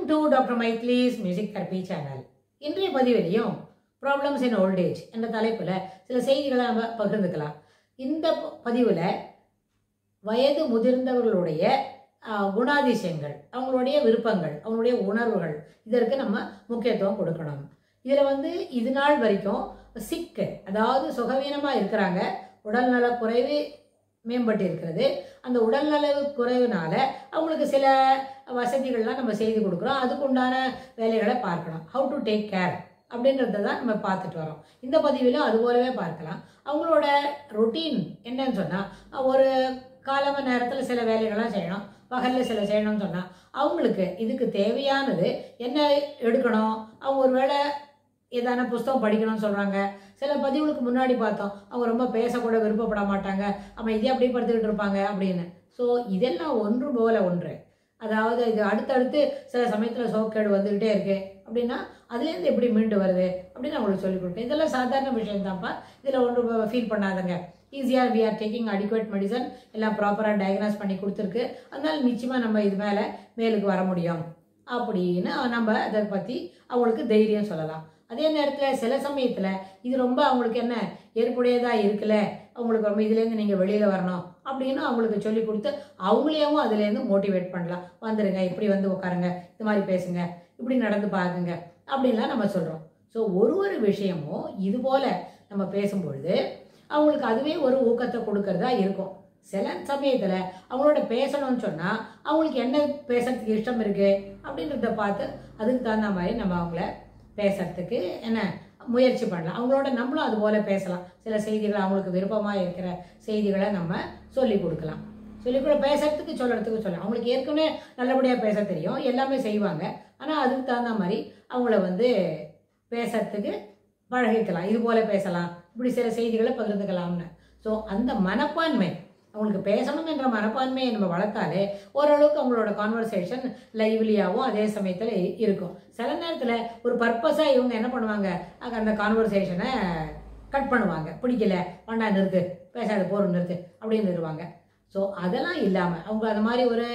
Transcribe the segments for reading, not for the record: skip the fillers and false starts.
Welcome to doctor மைத்லிஸ் music therapy channel. இன்றைய பதிவிலையும் ப்ராப்ளம்ஸ் இன் ஓல்ட் ஏஜ் என்ற தலைப்பில் சில செய்திகளை நம்ம பகிர்ந்துக்கலாம். இந்த பதிவில் வயது முதிர்ந்தவர்களுடைய குணாதிசயங்கள், அவங்களுடைய விருப்பங்கள், அவங்களுடைய உணர்வுகள், இதற்கு நம்ம முக்கியத்துவம் கொடுக்கணும். இதில் இது நாள் வரைக்கும் சிக்கு, அதாவது சுகவீனமாக இருக்கிறாங்க, உடல்நல குறைவு மேம்பட்டு இருக்கிறது. அந்த உடல்நல குறைவுனால அவங்களுக்கு சில வசதிகள்லாம் நம்ம செய்து கொடுக்குறோம். அதுக்கு உண்டான வேலைகளை பார்க்கணும். ஹவு டு டேக் கேர் அப்படின்றத தான் நம்ம பார்த்துட்டு வரோம். இந்த பதிவிலும் அது போலவே பார்க்கலாம். அவங்களோட ரொட்டீன் என்னன்னு சொன்னால், ஒரு காலம நேரத்தில் சில வேலைகள்லாம் செய்யணும், பகலில் சில செய்யணும்னு சொன்னால் அவங்களுக்கு இதுக்கு தேவையானது என்ன எடுக்கணும். அவங்க ஒரு வேளை ஏதான புஸ்தகம் படிக்கணும்னு சொல்கிறாங்க. சில பதிவுகளுக்கு முன்னாடி பார்த்தோம், அவங்க ரொம்ப பேசக்கூட விருப்பப்பட மாட்டாங்க, அவன் இதே அப்படியே படுத்துக்கிட்டு இருப்பாங்க அப்படின்னு. ஸோ இதெல்லாம் ஒன்று போல ஒன்று. அதாவது இது அடுத்தடுத்து சில சமயத்தில் சோக்கேடு வந்துக்கிட்டே இருக்கு அப்படின்னா அதுலேருந்து எப்படி மீண்டு வருது அப்படின்னு அவங்களுக்கு சொல்லிக் கொடுப்பேன். இதெல்லாம் சாதாரண விஷயம் தான்ப்பா, இதில் ஒன்று ஃபீல் பண்ணாதங்க. ஈஸியாக we are taking adequate medicine, எல்லாம் ப்ராப்பராக டயக்னாஸ் பண்ணி கொடுத்துருக்கு. அதனால நிச்சயமாக நம்ம இது மேலுக்கு வர முடியும் அப்படின்னு நம்ம அதை பற்றி அவங்களுக்கு தைரியம் சொல்லலாம். அதே நேரத்தில் சில சமயத்தில் இது ரொம்ப அவங்களுக்கு என்ன ஏற்புடையதாக இருக்குல்ல, அவங்களுக்கு ரொம்ப இதுலேருந்து நீங்கள் வெளியில் வரணும் அப்படின்னு அவங்களுக்கு சொல்லி கொடுத்து அவங்களையும் அதுலேருந்து மோட்டிவேட் பண்ணலாம். வந்துடுங்க, இப்படி உட்காருங்க, இது மாதிரி பேசுங்க, இப்படி நடந்து பாருங்க அப்படின்லாம் நம்ம சொல்கிறோம். ஸோ ஒரு விஷயமும் இது போல் நம்ம பேசும்பொழுது அவங்களுக்கு அதுவே ஒரு ஊக்கத்தை கொடுக்கறதா இருக்கும். சில சமயத்தில் அவங்களோட பேசணும்னு சொன்னால் அவங்களுக்கு என்ன பேசுறதுக்கு இஷ்டம் இருக்குது அப்படின்றத பார்த்து அதுக்கு தகுந்த மாதிரி நம்ம அவங்கள பேசுறதுக்கு என்ன முயற்சி பண்ணலாம். அவங்களோட நம்மளும் அது போல் பேசலாம். சில செய்திகளை அவங்களுக்கு விருப்பமாக இருக்கிற செய்திகளை நம்ம சொல்லிக் கொடுக்கலாம். பேசுறதுக்கு சொல்கிறதுக்கு சொல்லலாம். அவங்களுக்கு ஏற்கனவே நல்லபடியாக பேச தெரியும், எல்லாமே செய்வாங்க. ஆனால் அதுக்கு தகுந்த மாதிரி அவங்கள பேசுறதுக்கு பழகிக்கலாம். இது போல் பேசலாம், இப்படி சில செய்திகளை பகிர்ந்துக்கலாம்னு. ஸோ அந்த மனப்பான்மை, அவங்களுக்கு பேசணும் என்ற மனப்பான்மையை நம்ம வளர்த்தாலே ஓரளவுக்கு அவங்களோட கான்வர்சேஷன் லைவ்லியாகவும் அதே சமயத்தில் இருக்கும். சில நேரத்தில் ஒரு பர்பஸாக இவங்க என்ன பண்ணுவாங்க, அந்த கான்வர்சேஷனை கட் பண்ணுவாங்க. பிடிக்கல, வேண்டா நிறுத்து, பேசாத போர் நிறுத்து அப்படின்னு நிறுவாங்க. ஸோ அதெல்லாம் இல்லாமல் அவங்க அது மாதிரி ஒரு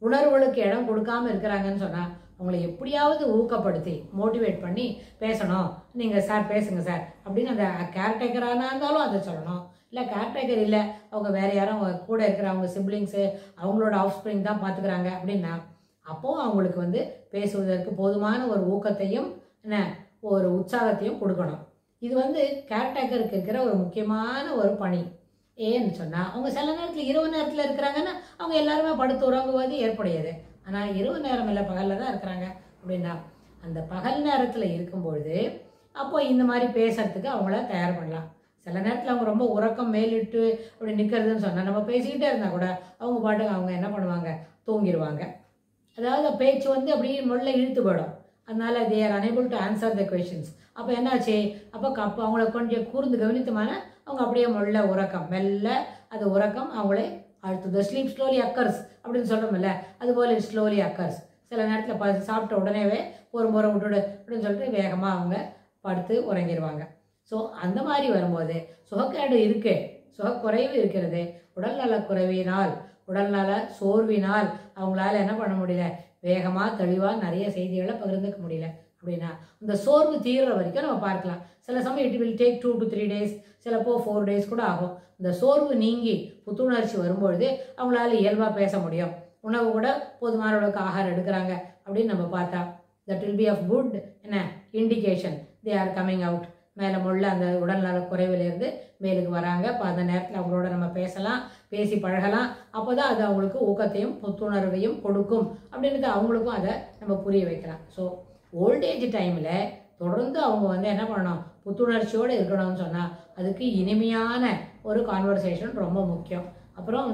உணர்வுகளுக்கு இடம் கொடுக்காமல் இருக்கிறாங்கன்னு சொன்னால் அவங்கள எப்படியாவது ஊக்கப்படுத்தி மோட்டிவேட் பண்ணி பேசணும். நீங்கள் சார் பேசுங்க சார் அப்படின்னு அந்த கேர்டேக்கராக இருந்தாலும் அதை சொல்லணும். இல்லை கேர்டேக்கர் இல்லை, அவங்க வேறு யாரும் கூட இருக்கிற அவங்க சிப்ளிங்ஸு, அவங்களோட ஆஃப் ஸ்ப்ரிங் தான் பார்த்துக்கிறாங்க அப்படின்னா அப்போது அவங்களுக்கு பேசுவதற்கு போதுமான ஒரு ஊக்கத்தையும் என்ன ஒரு உற்சாகத்தையும் கொடுக்கணும். இது கேர்டேக்கருக்கு இருக்கிற ஒரு முக்கியமான ஒரு பணி. ஏன்னு சொன்னால் அவங்க சில நேரத்தில் இரவு நேரத்தில் இருக்கிறாங்கன்னா அவங்க எல்லாருமே படுத்து உறங்குவது ஏற்புடையது. ஆனால் இரவு நேரம் இல்லை, பகலில் தான் இருக்கிறாங்க அப்படின்னா அந்த பகல் நேரத்தில் இருக்கும்பொழுது அப்போ இந்த மாதிரி பேசுறதுக்கு அவங்கள தயார் பண்ணலாம். சில நேரத்தில் அவங்க ரொம்ப உறக்கம் மேலிட்டு அப்படி நிற்கிறதுன்னு சொன்னால் நம்ம பேசிக்கிட்டே இருந்தால் கூட அவங்க பாட்டுக்கு அவங்க என்ன பண்ணுவாங்க, தூங்கிடுவாங்க. அதாவது பேச்சு அப்படியே முள்ள இழுத்து போயிடும். அதனால they are unable to answer the questions. அப்போ என்னாச்சு, அப்போ அவங்கள கொஞ்சம் கூர்ந்து கவனித்துமான அவங்க அப்படியே முள்ள உறக்கம், மெல்ல அது உறக்கம் அவங்களே அழுத்துது. ஸ்லீப் ஸ்லோலி அக்கர்ஸ் அப்படின்னு சொல்கிறோம்ல, அதுபோல் ஸ்லோலி அக்கர்ஸ். சில நேரத்தில் சாப்பிட்ட உடனேவே ஒரு முறை விட்டுடு அப்படின்னு சொல்லிட்டு வேகமாக அவங்க படுத்து உறங்கிடுவாங்க. ஸோ அந்த மாதிரி வரும்போது சுகக்கேடு இருக்கு, சுகக்குறைவு இருக்கிறது. உடல்நல குறைவினால், உடல்நல சோர்வினால் அவங்களால என்ன பண்ண முடியல, வேகமாக தெளிவாக நிறைய செய்திகளை பகிர்ந்துக்க முடியல. அப்படின்னா இந்த சோர்வு தீர்ற வரைக்கும் நம்ம பார்க்கலாம். சில சமயம் it will take 2 to 3 days, சிலப்போ 4 days கூட ஆகும். இந்த சோர்வு நீங்கி புத்துணர்ச்சி வரும்பொழுது அவங்களால இயல்பாக பேச முடியும். உணவு கூட போதுமான அளவுக்கு ஆகாரம் எடுக்கிறாங்க அப்படின்னு நம்ம பார்த்தா that will be of good என்ன indication they are coming out. மேலே முள்ள அந்த உடல்நல குறைவிலேருந்து மேலுக்கு வராங்க. இப்போ அந்த நேரத்தில் அவங்களோட நம்ம பேசலாம், பேசி பழகலாம். அப்போ தான் அது அவங்களுக்கு ஊக்கத்தையும் புத்துணர்வையும் கொடுக்கும் அப்படின்றது அவங்களுக்கும் அதை நம்ம புரிய வைக்கலாம். ஸோ ஓல்டேஜ் டைமில் தொடர்ந்து அவங்க என்ன பண்ணணும், புத்துணர்ச்சியோடு இருக்கணும்னு சொன்னால் அதுக்கு இனிமையான ஒரு கான்வர்சேஷன் ரொம்ப முக்கியம். அப்புறம்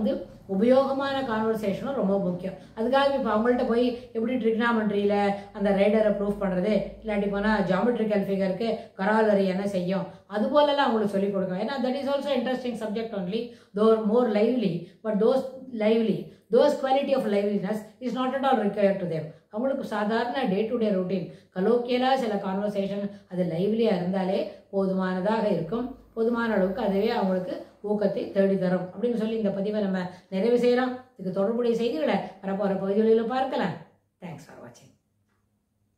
உபயோகமான கான்வர்சேஷனும் ரொம்ப முக்கியம். அதுக்காக இப்போ அவங்கள்ட்ட போய் எப்படி ட்ரிக்னாமெண்ட்ரியில் அந்த ரைடரை ப்ரூஃப் பண்ணுறது, இல்லாட்டி போனால் ஜாமெட்ரிக்கல் ஃபிகருக்கு கராலரி என்ன செய்யும், அதுபோலலாம் அவங்களுக்கு சொல்லிக் கொடுக்கும். ஏன்னா that is also interesting subject only, though more lively, but those quality of liveliness is not at all required to them. அவங்களுக்கு சாதாரண டே டு டே ரொட்டீன் கலோக்கியலாக சில கான்வர்சேஷன் அது லைவ்லியாக இருந்தாலே போதுமானதாக இருக்கும். போதுமான அளவுக்கு அதுவே அவங்களுக்கு ஊக்கத்தை தேடி தரும் அப்படின்னு சொல்லி இந்த பதிவை நம்ம நிறைவு செய்கிறோம். இதுக்கு தொடர்புடைய செய்திகளை வரப்போகிற பகுதிகளில் பார்க்கலாம். தேங்க்ஸ் ஃபார் வாட்சிங்.